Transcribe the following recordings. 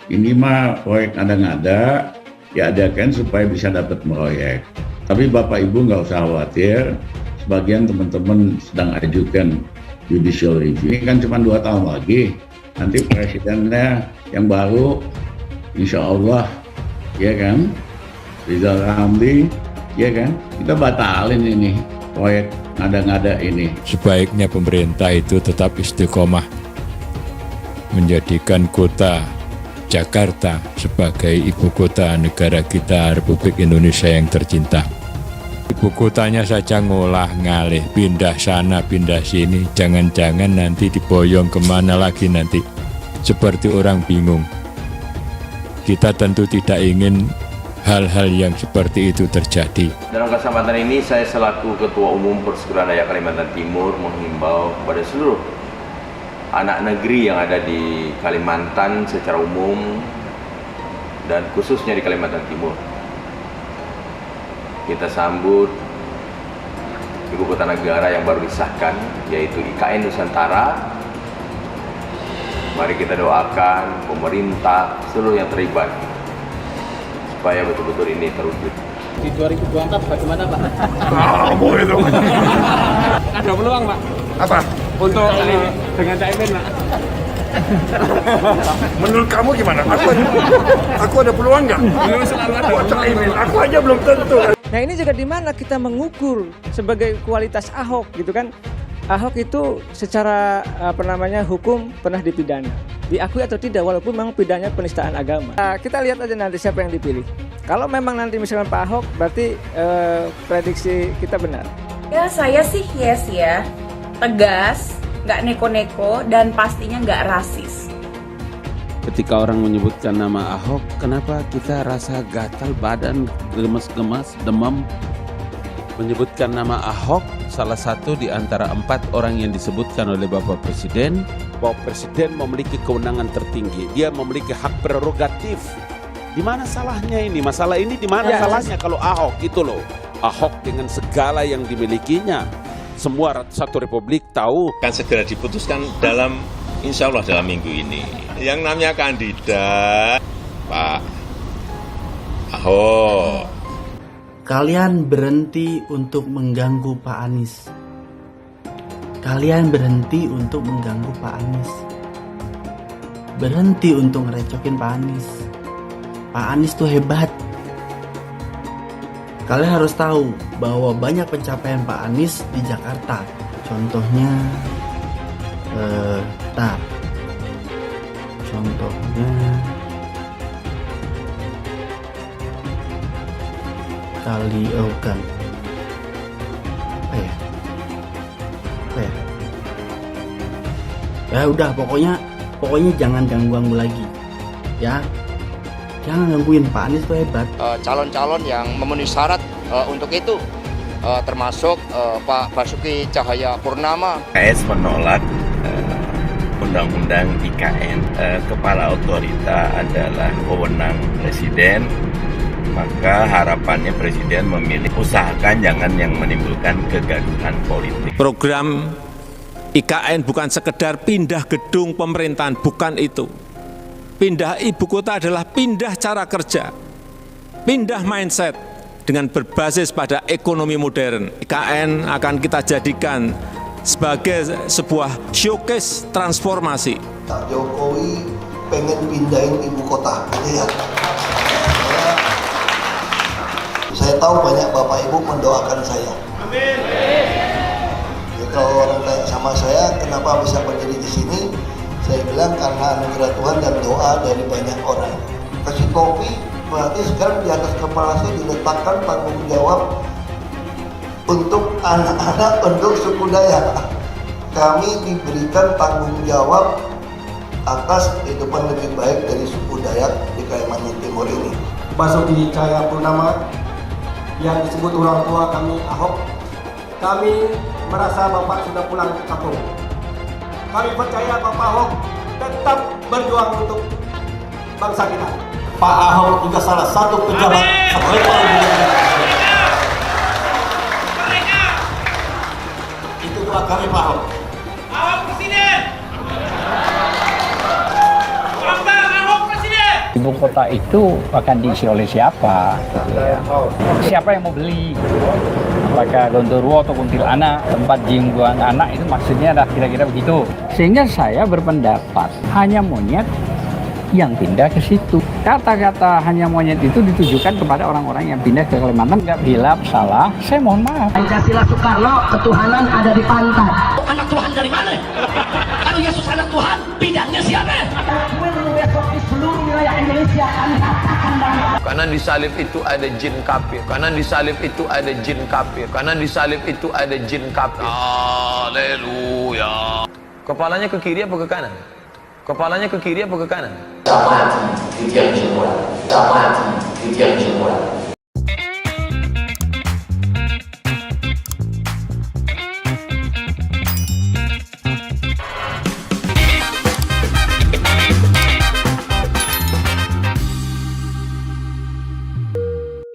ini mah proyek ada-ada, ya adakan supaya bisa dapat proyek. Tapi Bapak Ibu nggak usah khawatir, sebagian teman-teman sedang ajukan judicial review. Ini kan cuma 2 tahun lagi, nanti presidennya yang baru, insya Allah, ya kan, Rizal Ramli, ya kan, kita batalin ini proyek ngada-ngada ini. Sebaiknya pemerintah itu tetap istiqomah menjadikan kota Jakarta sebagai ibu kota negara kita, Republik Indonesia yang tercinta. Ibu kotanya saja ngolah ngalih, pindah sana, pindah sini, jangan-jangan nanti diboyong kemana lagi nanti, seperti orang bingung. Kita tentu tidak ingin hal-hal yang seperti itu terjadi. Dalam kesempatan ini saya selaku Ketua Umum Persekutuan Dayak Kalimantan Timur menghimbau kepada seluruh anak negeri yang ada di Kalimantan secara umum dan khususnya di Kalimantan Timur. Kita sambut ibu kota negara yang baru disahkan, yaitu IKN Nusantara. Mari kita doakan pemerintah, seluruh yang terlibat supaya betul-betul ini terwujud. Di 2024 bagaimana Pak? Kamu itu. Ada peluang Pak? Apa? Untuk dengan Caimin Pak? Menurut kamu gimana? Aku ada peluang nggak? Belum selalu ada Buat Caimin, aku aja belum tentu. Nah ini juga di mana kita mengukur sebagai kualitas Ahok gitu kan. Ahok itu secara hukum pernah dipidana. Diakui atau tidak walaupun memang pidananya penistaan agama. Nah, kita lihat aja nanti siapa yang dipilih. Kalau memang nanti misalkan Pak Ahok berarti prediksi kita benar. Ya saya sih yes ya. Tegas, nggak neko-neko dan pastinya nggak rasis. Ketika orang menyebutkan nama Ahok, kenapa kita rasa gatal badan, gemes-gemes, demam? Menyebutkan nama Ahok, salah satu di antara 4 orang yang disebutkan oleh Bapak Presiden, bahwa Presiden memiliki kewenangan tertinggi, dia memiliki hak prerogatif. Di mana salahnya ini? Masalah ini di mana salahnya kalau Ahok itu loh? Ahok dengan segala yang dimilikinya, semua satu republik tahu. Akan segera diputuskan dalam, insya Allah dalam minggu ini. Yang namanya kandidat Pak Ahok. Kalian berhenti untuk mengganggu Pak Anies. Kalian berhenti untuk mengganggu Pak Anies. Berhenti untuk ngerecokin Pak Anies. Pak Anies tuh hebat. Kalian harus tahu bahwa banyak pencapaian Pak Anies di Jakarta. Contohnya, ya udah pokoknya jangan ganggu lagi ya, jangan gangguin Pak Anies tuh hebat. Calon-calon yang memenuhi syarat untuk itu termasuk Pak Basuki Cahayapurnama. PS menolak undang-undang IKN. Kepala otorita adalah wewenang presiden, maka harapannya presiden memilih usahakan jangan yang menimbulkan kegaduhan politik. Program IKN bukan sekedar pindah gedung pemerintahan, bukan itu. Pindah ibu kota adalah pindah cara kerja, pindah mindset dengan berbasis pada ekonomi modern. IKN akan kita jadikan sebagai sebuah showcase transformasi. Pak Jokowi pengen pindahin ibu kota, ya. Saya tahu banyak Bapak Ibu mendoakan saya. Amin. Kalau orang tanya sama saya, kenapa bisa berdiri di sini? Saya bilang karena anugerah Tuhan dan doa dari banyak orang. Kasih kopi, berarti sekarang di atas kepala saya diletakkan tanggung jawab untuk anak-anak penduduk suku Dayak. Kami diberikan tanggung jawab atas kehidupan lebih baik dari suku Dayak di Kalimantan Timur ini. Basuki Cahayapurnama yang disebut orang tua kami Ahok, kami merasa Bapak sudah pulang ke kampung. Kami percaya Bapak Ahok tetap berjuang untuk bangsa kita. Pak Ahok juga salah satu pejabat terhebat di Indonesia. Itu doa kami Pak Ahok. Ahok Presiden. Ahok Presiden. Ibu kota itu akan diisi oleh siapa? Gitu ya. Siapa yang mau beli? Apakah Gondoruo atau Kuntilanak, tempat jingguan anak itu maksudnya adalah kira-kira begitu. Sehingga saya berpendapat hanya monyet yang pindah ke situ. Kata-kata hanya monyet itu ditujukan kepada orang-orang yang pindah ke Kalimantan. Nggak hilaf, salah, saya mohon maaf. Pancasila Soekarno, ketuhanan ada di pantai. Anak Tuhan dari mana? Kalau Yesus anak Tuhan, bidangnya siapa? Besok di seluruh wilayah Indonesia kami katakan bahwa Karena di salib itu ada jin kafir. Karena di salib itu ada jin kafir. Karena di salib itu ada jin kafir. Haleluya. Kepalanya ke kiri apa ke kanan? Kepalanya ke kiri apa ke kanan?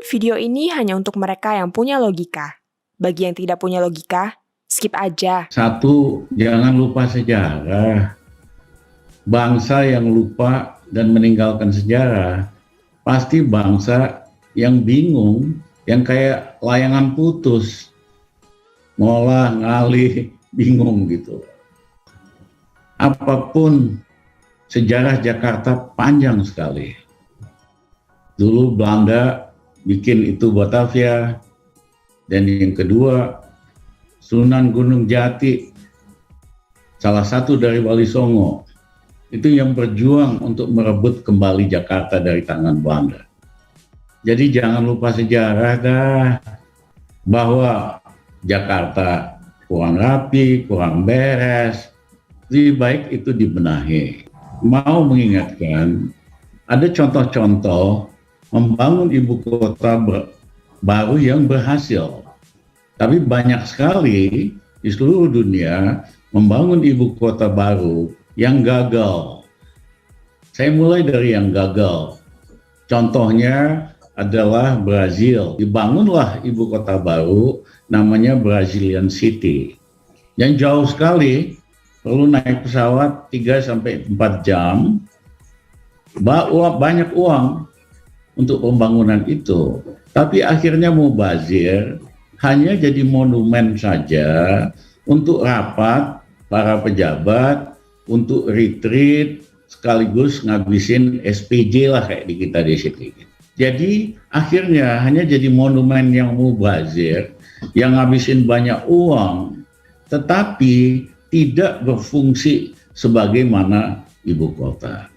Video ini hanya untuk mereka yang punya logika. Bagi yang tidak punya logika, skip aja. Satu, jangan lupa sejarah. Bangsa yang lupa dan meninggalkan sejarah pasti bangsa yang bingung, yang kayak layangan putus, ngolah ngalih bingung gitu. Apapun, sejarah Jakarta panjang sekali. Dulu Belanda bikin itu Batavia, dan yang kedua Sunan Gunung Jati, salah satu dari Wali Songo, itu yang berjuang untuk merebut kembali Jakarta dari tangan Belanda. Jadi jangan lupa sejarah dah, bahwa Jakarta kurang rapi, kurang beres, lebih baik itu dibenahi. Mau mengingatkan, ada contoh-contoh membangun ibu kota baru yang berhasil. Tapi banyak sekali di seluruh dunia membangun ibu kota baru yang gagal. Saya mulai dari yang gagal. Contohnya adalah Brazil. Dibangunlah ibu kota baru namanya Brazilian City. Yang jauh sekali, perlu naik pesawat 3-4 jam. Banyak uang untuk pembangunan itu. Tapi akhirnya mubazir, hanya jadi monumen saja untuk rapat para pejabat, untuk retreat, sekaligus ngabisin SPJ lah kayak di kita di sini. Jadi akhirnya hanya jadi monumen yang mubazir, yang ngabisin banyak uang, tetapi tidak berfungsi sebagaimana ibu kota.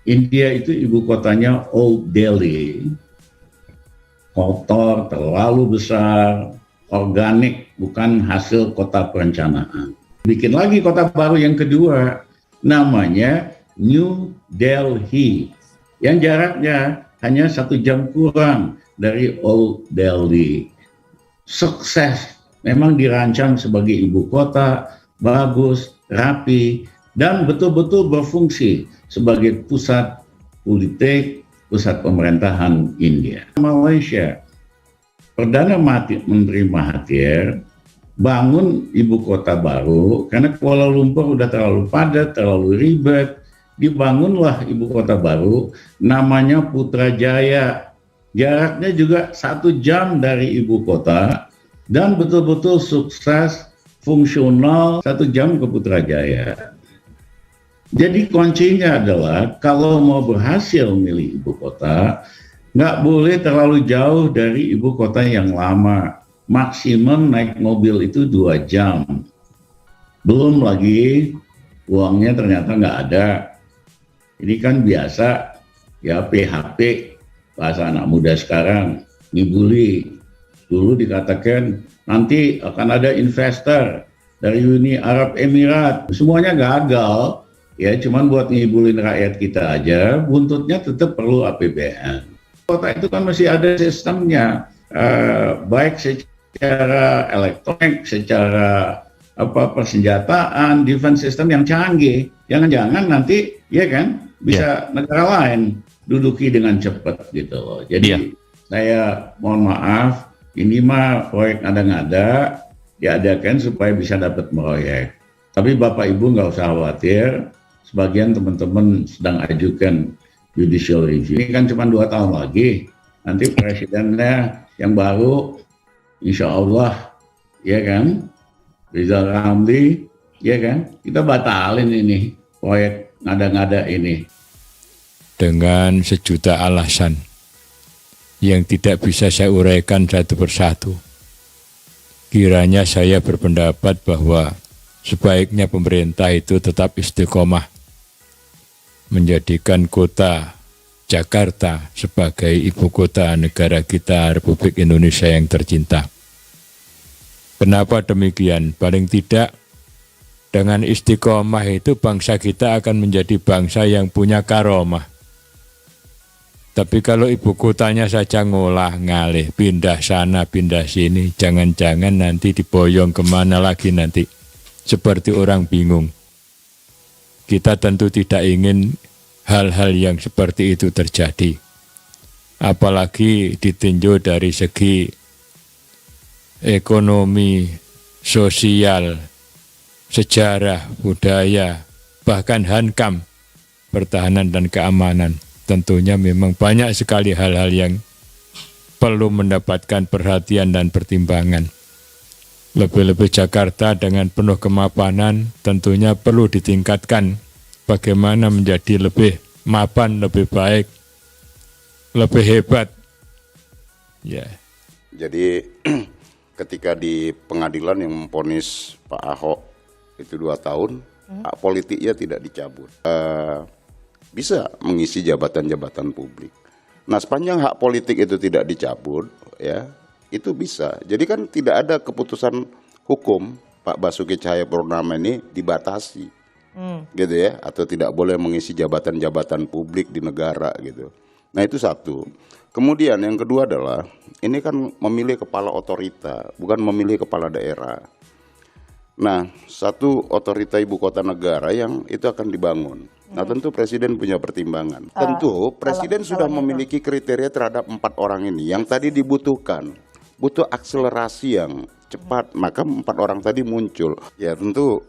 India itu ibu kotanya Old Delhi, kotor, terlalu besar, organik, bukan hasil kota perencanaan. Bikin lagi kota baru yang kedua, namanya New Delhi, yang jaraknya hanya 1 jam kurang dari Old Delhi. Sukses, memang dirancang sebagai ibu kota, bagus, rapi, dan betul-betul berfungsi sebagai pusat politik, pusat pemerintahan India. Malaysia, Perdana Menteri Mahathir bangun ibu kota baru karena Kuala Lumpur udah terlalu padat, terlalu ribet. Dibangunlah ibu kota baru namanya Putrajaya. Jaraknya juga 1 jam dari ibu kota dan betul-betul sukses, fungsional, 1 jam ke Putrajaya. Jadi kuncinya adalah kalau mau berhasil milih ibu kota, nggak boleh terlalu jauh dari ibu kota yang lama. Maksimum naik mobil itu 2 jam. Belum lagi uangnya ternyata nggak ada. Ini kan biasa ya, PHP, bahasa anak muda sekarang, dibully. Dulu dikatakan nanti akan ada investor dari Uni Arab Emirat. Semuanya gagal, ya cuman buat ngibulin rakyat kita aja, buntutnya tetap perlu APBN. Kota itu kan masih ada sistemnya, baik secara elektronik, secara persenjataan, defense system yang canggih. Jangan-jangan nanti ya kan bisa negara lain duduki dengan cepat gitu loh. Jadi saya mohon maaf, ini mah proyek ngada-ngada diadakan supaya bisa dapat proyek. Tapi Bapak Ibu nggak usah khawatir, sebagian teman-teman sedang ajukan judicial review. Ini kan cuma 2 tahun lagi. Nanti presidennya yang baru, insya Allah, ya kan, Rizal Ramli, ya kan, kita batalin ini proyek ngada-ngada ini. Dengan sejuta alasan yang tidak bisa saya uraikan satu persatu, kiranya saya berpendapat bahwa sebaiknya pemerintah itu tetap istiqomah menjadikan kota Jakarta sebagai ibu kota negara kita Republik Indonesia yang tercinta. Kenapa demikian? Paling tidak dengan istiqomah itu bangsa kita akan menjadi bangsa yang punya karomah. Tapi kalau ibu kotanya saja ngolah ngalih, pindah sana, pindah sini, jangan-jangan nanti diboyong kemana lagi nanti. Seperti orang bingung. Kita tentu tidak ingin hal-hal yang seperti itu terjadi. Apalagi ditinjau dari segi ekonomi, sosial, sejarah, budaya, bahkan hankam, pertahanan dan keamanan. Tentunya memang banyak sekali hal-hal yang perlu mendapatkan perhatian dan pertimbangan. Lebih-lebih Jakarta dengan penuh kemapanan tentunya perlu ditingkatkan bagaimana menjadi lebih mapan, lebih baik, lebih hebat. Ya. Jadi ketika di pengadilan yang memvonis Pak Ahok itu 2 tahun, hak politiknya tidak dicabut. Bisa mengisi jabatan-jabatan publik. Nah, sepanjang hak politik itu tidak dicabut, ya, itu bisa. Jadi kan tidak ada keputusan hukum Pak Basuki Cahayapurnama ini dibatasi, gitu ya, atau tidak boleh mengisi jabatan-jabatan publik di negara gitu. Nah, itu satu. Kemudian yang kedua adalah ini kan memilih kepala otorita, bukan memilih kepala daerah. Nah, satu otorita ibu kota negara yang itu akan dibangun. Nah, tentu presiden punya pertimbangan. Tentu presiden sudah memiliki kriteria terhadap 4 orang ini. Yang tadi dibutuhkan, butuh akselerasi yang cepat. Maka 4 orang tadi muncul. Ya tentu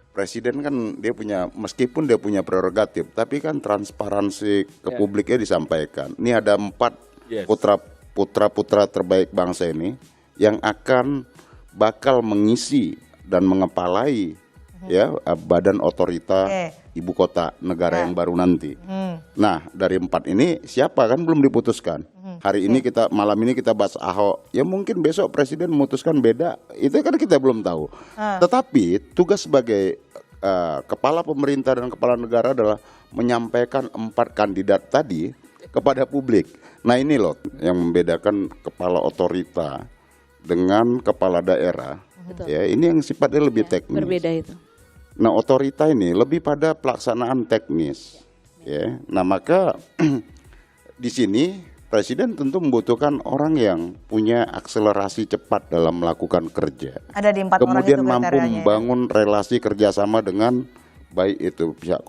presiden kan dia punya, meskipun dia punya prerogatif, tapi kan transparansi ke publiknya disampaikan. Ini ada 4 putra-putra terbaik bangsa ini yang bakal mengisi dan mengepalai ya badan otorita ibu kota negara yang baru nanti. Nah, dari 4 ini siapa kan belum diputuskan. Hari ini malam ini kita bahas Ahok. Ya mungkin besok presiden memutuskan beda. Itu kan kita belum tahu. Tetapi tugas sebagai kepala pemerintah dan kepala negara adalah menyampaikan 4 kandidat tadi kepada publik. Nah, ini loh yang membedakan kepala otorita dengan kepala daerah. Ya, ini yang sifatnya lebih teknis. Berbeda itu. Nah, otorita ini lebih pada pelaksanaan teknis, ya. Nah, maka di sini presiden tentu membutuhkan orang yang punya akselerasi cepat dalam melakukan kerja. Ada di 4 kemudian orang itu mampu membangun relasi kerjasama dengan baik itu pihak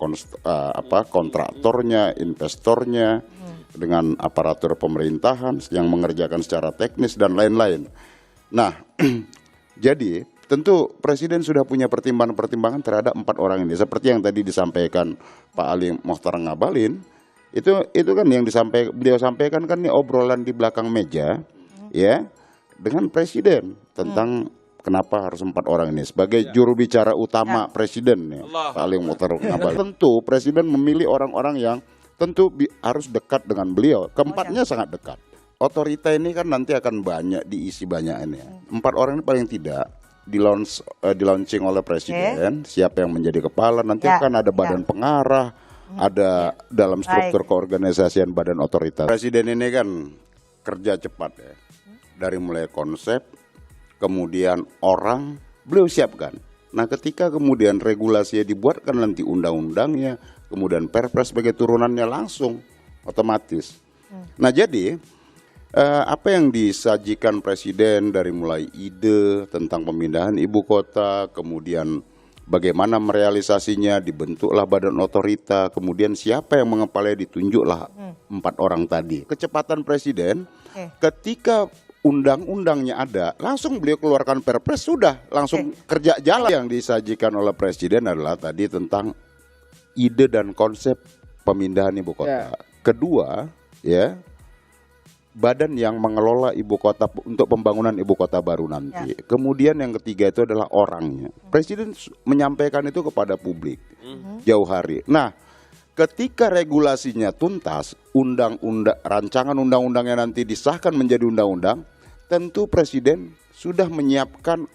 kontraktornya, investornya, dengan aparatur pemerintahan yang mengerjakan secara teknis dan lain-lain. Nah, jadi tentu presiden sudah punya pertimbangan-pertimbangan terhadap 4 orang ini. Seperti yang tadi disampaikan Pak Ali Mokhtar Ngabalin, itu kan yang beliau sampaikan kan ini obrolan di belakang meja, ya, dengan presiden tentang kenapa harus 4 orang ini sebagai juru bicara utama presiden, ya, Pak Ali Mokhtar Ngabalin. Tentu presiden memilih orang-orang yang tentu harus dekat dengan beliau. Keempatnya sangat dekat. Otorita ini kan nanti akan banyak diisi banyak ini. 4 orang ini paling tidak di launching oleh presiden. Siapa yang menjadi kepala nanti akan ada badan pengarah, ada dalam struktur keorganisasian badan otorita. Presiden ini kan kerja cepat ya, dari mulai konsep, kemudian orang beliau siapkan. Nah, ketika kemudian regulasinya dibuatkan nanti undang-undangnya, kemudian perpres sebagai turunannya langsung otomatis. Nah, jadi apa yang disajikan presiden dari mulai ide tentang pemindahan ibu kota, kemudian bagaimana merealisasinya, dibentuklah badan otorita, kemudian siapa yang mengepalanya, ditunjuklah 4 orang tadi. Kecepatan presiden ketika undang-undangnya ada, langsung beliau keluarkan perpres, sudah langsung kerja jalan. Yang disajikan oleh presiden adalah tadi tentang ide dan konsep pemindahan ibu kota. Kedua, ya, badan yang mengelola ibu kota untuk pembangunan ibu kota baru nanti. Kemudian yang ketiga itu adalah orangnya. Presiden menyampaikan itu kepada publik jauh hari. Nah, ketika regulasinya tuntas, rancangan undang-undangnya nanti disahkan menjadi undang-undang, tentu Presiden sudah menyiapkan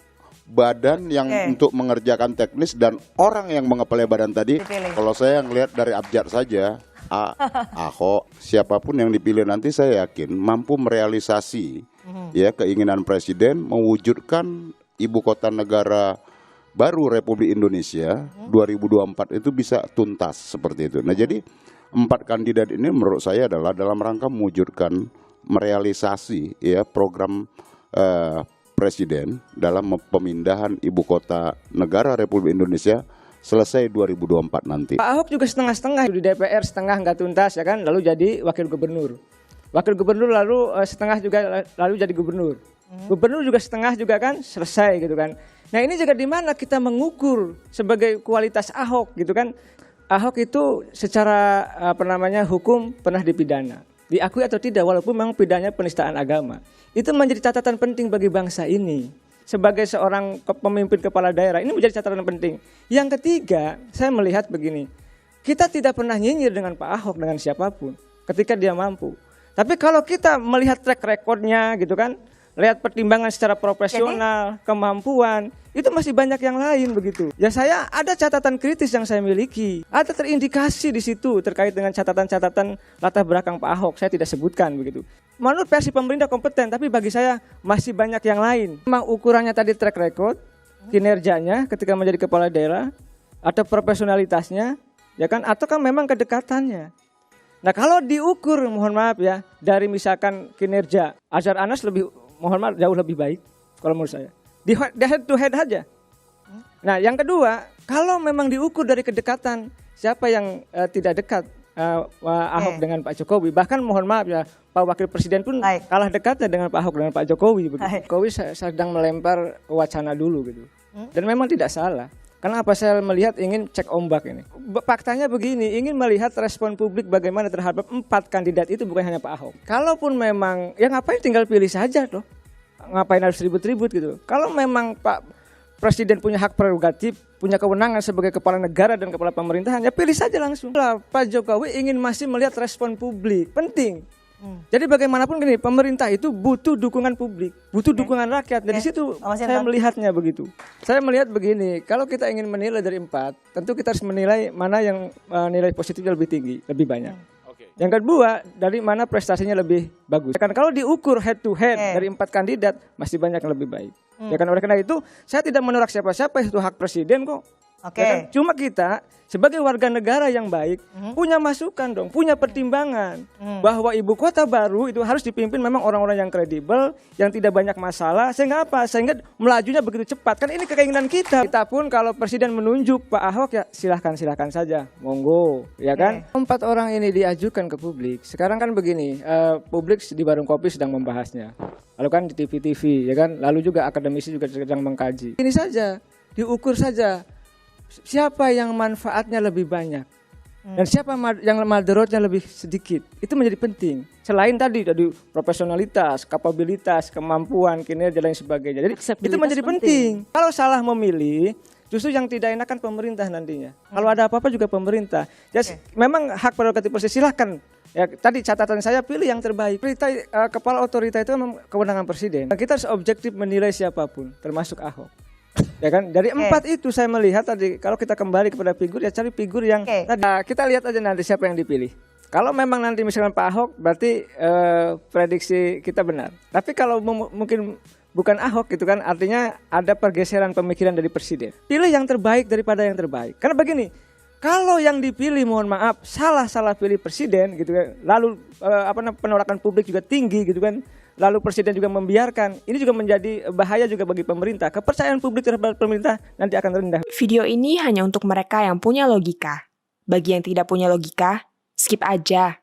badan yang untuk mengerjakan teknis dan orang yang mengepala badan tadi. Kalau saya ngelihat dari abjad saja, Ahok, siapapun yang dipilih nanti saya yakin mampu merealisasi ya keinginan Presiden mewujudkan ibu kota negara baru Republik Indonesia 2024 itu bisa tuntas seperti itu. Nah, jadi 4 kandidat ini menurut saya adalah dalam rangka mewujudkan merealisasi ya program Presiden dalam pemindahan ibu kota negara Republik Indonesia selesai 2024 nanti. Pak Ahok juga setengah-setengah di DPR, setengah nggak tuntas ya kan, lalu jadi wakil gubernur. Wakil gubernur lalu setengah juga lalu jadi gubernur. Gubernur juga setengah juga kan selesai gitu kan. Nah, ini juga di mana kita mengukur sebagai kualitas Ahok gitu kan. Ahok itu secara hukum pernah dipidana. Diakui atau tidak walaupun memang pidananya penistaan agama. Itu menjadi catatan penting bagi bangsa ini. Sebagai seorang pemimpin kepala daerah ini menjadi catatan penting. Yang ketiga, saya melihat begini. Kita tidak pernah nyinyir dengan Pak Ahok dengan siapapun ketika dia mampu. Tapi kalau kita melihat track recordnya gitu kan, lihat pertimbangan secara profesional, kemampuan, itu masih banyak yang lain begitu. Ya saya ada catatan kritis yang saya miliki, ada terindikasi di situ terkait dengan catatan-catatan latar belakang Pak Ahok. Saya tidak sebutkan begitu. Menurut versi pemerintah kompeten, tapi bagi saya masih banyak yang lain. Memang ukurannya tadi track record, kinerjanya ketika menjadi kepala daerah, atau profesionalitasnya, ya kan, atau kan memang kedekatannya. Nah kalau diukur, mohon maaf ya, dari misalkan kinerja, Azhar Anas mohon maaf jauh lebih baik kalau menurut saya. Di head to head aja. Nah yang kedua, kalau memang diukur dari kedekatan, siapa yang tidak dekat Ahok dengan Pak Jokowi, bahkan mohon maaf ya, Pak Wakil Presiden pun kalah dekatnya dengan Pak Ahok dengan Pak Jokowi. Jokowi sedang melempar wacana dulu gitu. Dan memang tidak salah. Karena apa, saya melihat ingin cek ombak ini. Faktanya begini, ingin melihat respon publik bagaimana terhadap 4 kandidat itu, bukan hanya Pak Ahok. Kalaupun memang, ya ngapain tinggal pilih saja loh. Ngapain harus ribut-ribut gitu. Kalau memang Pak Presiden punya hak prerogatif, punya kewenangan sebagai kepala negara dan kepala pemerintahan, ya pilih saja langsung. Pak Jokowi ingin masih melihat respon publik, penting. Jadi bagaimanapun gini, pemerintah itu butuh dukungan publik, butuh dukungan rakyat. Dari situ saya melihatnya begitu. Saya melihat begini, kalau kita ingin menilai dari 4, tentu kita harus menilai mana yang nilai positifnya lebih tinggi, lebih banyak. Yang kedua, dari mana prestasinya lebih bagus. Kan kalau diukur head to head dari 4 kandidat, masih banyak yang lebih baik. Ya kan, oleh karena itu saya tidak menolak siapa-siapa, itu hak presiden kok. Ya kan? Cuma kita sebagai warga negara yang baik punya masukan dong, punya pertimbangan bahwa ibu kota baru itu harus dipimpin memang orang-orang yang kredibel, yang tidak banyak masalah, sehingga apa? Sehingga melajunya begitu cepat. Kan ini keinginan kita. Kita pun kalau presiden menunjuk Pak Ahok, ya silahkan saja, monggo, ya kan? 4 orang ini diajukan ke publik. Sekarang kan begini, publik di Warung Kopi sedang membahasnya, lalu kan di TV-TV, ya kan? Lalu juga akademisi juga sedang mengkaji. Ini saja, diukur saja. Siapa yang manfaatnya lebih banyak dan siapa yang madorotnya lebih sedikit, itu menjadi penting. Selain tadi profesionalitas, kapabilitas, kemampuan, kinerja dan sebagainya. Jadi itu menjadi penting. Kalau salah memilih, justru yang tidak enak kan pemerintah nantinya. Kalau ada apa-apa juga pemerintah. Jadi memang hak prerogatif presiden, silahkan. Ya, tadi catatan saya pilih yang terbaik. Kepala otorita itu memang kewenangan presiden. Kita harus objektif menilai siapapun, termasuk Ahok. Ya kan, dari 4 itu saya melihat tadi, kalau kita kembali kepada figur, ya cari figur yang tadi. Kita lihat aja nanti siapa yang dipilih. Kalau memang nanti misalkan Pak Ahok, berarti prediksi kita benar. Tapi kalau mungkin bukan Ahok gitu kan, artinya ada pergeseran pemikiran dari presiden. Pilih yang terbaik daripada yang terbaik. Karena begini, kalau yang dipilih mohon maaf salah pilih presiden gitu kan, lalu penolakan publik juga tinggi gitu kan, lalu presiden juga membiarkan, ini juga menjadi bahaya juga bagi pemerintah. Kepercayaan publik terhadap pemerintah nanti akan rendah. Video ini hanya untuk mereka yang punya logika. Bagi yang tidak punya logika, skip aja.